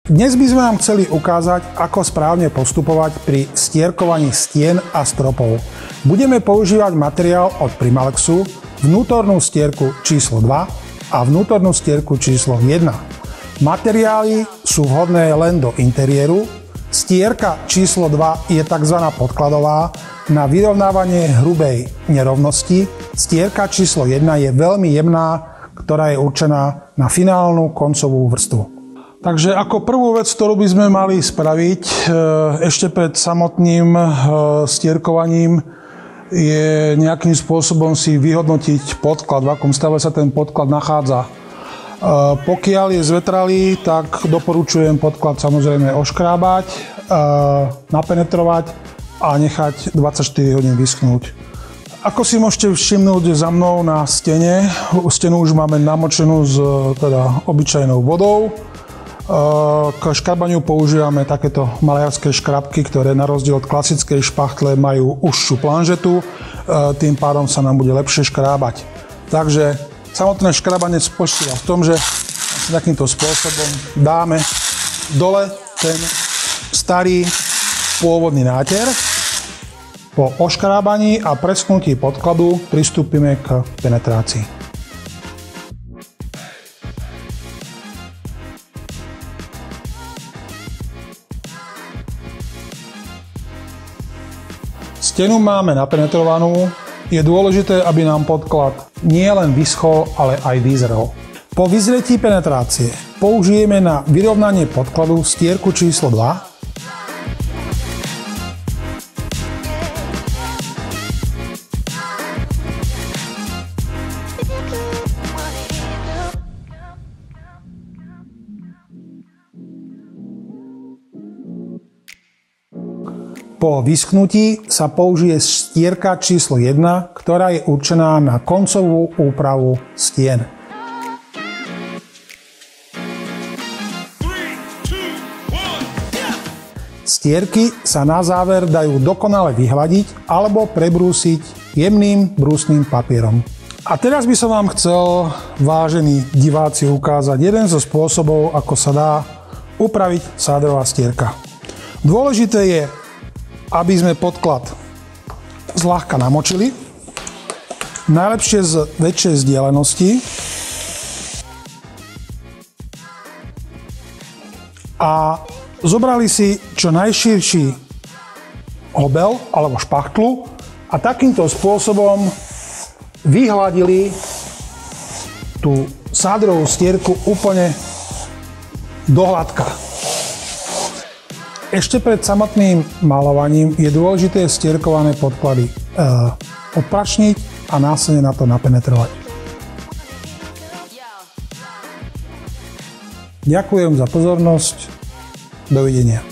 Dnes by sme vám chceli ukázať, ako správne postupovať pri stierkovaní stien a stropov. Budeme používať materiál od Primalexu, vnútornú stierku číslo 2 a vnútornú stierku číslo 1. Materiály sú vhodné len do interiéru. Stierka číslo 2 je tzv. Podkladová na vyrovnávanie hrubej nerovnosti. Stierka číslo 1 je veľmi jemná, ktorá je určená na finálnu koncovú vrstvu. Takže ako prvú vec, ktorú by sme mali spraviť ešte pred samotným stierkovaním, je nejakým spôsobom si vyhodnotiť podklad, v akom stave sa ten podklad nachádza. Pokiaľ je zvetralý, tak doporučujem podklad samozrejme oškrábať, napenetrovať a nechať 24 hodín vyschnúť. Ako si môžete všimnúť za mnou na stene, stenu už máme namočenú s obyčajnou vodou. K škrabaniu používame takéto maliarské škrabky, ktoré na rozdiel od klasickej špachtle majú užšiu planžetu, tým pádom sa nám bude lepšie škrábať. Takže samotné škrabanie spočíva v tom, že takýmto spôsobom dáme dole ten starý pôvodný náter. Po oškrábaní a presknutí podkladu pristúpime k penetrácii. Stenu máme napenetrovanú. Je dôležité, aby nám podklad nie len vyschol, ale aj vyzrel. Po vyzretí penetrácie použijeme na vyrovnanie podkladu stierku číslo 2. Po vyschnutí sa použije stierka číslo 1, ktorá je určená na koncovú úpravu stien. Stierky sa na záver dajú dokonale vyhladiť alebo prebrúsiť jemným brúsnym papierom. A teraz by som vám chcel, vážení diváci, ukázať jeden zo spôsobov, ako sa dá upraviť sádrová stierka. Dôležité je, aby sme podklad zľahka namočili, najlepšie z väčšej vzdialenosti, a zobrali si čo najširší obel alebo špachtlu a takýmto spôsobom vyhladili tú sádrovú stierku úplne do hladka. Ešte pred samotným maľovaním je dôležité stierkované podklady odprašniť a následne na to napenetrovať. Ďakujem za pozornosť. Dovidenia.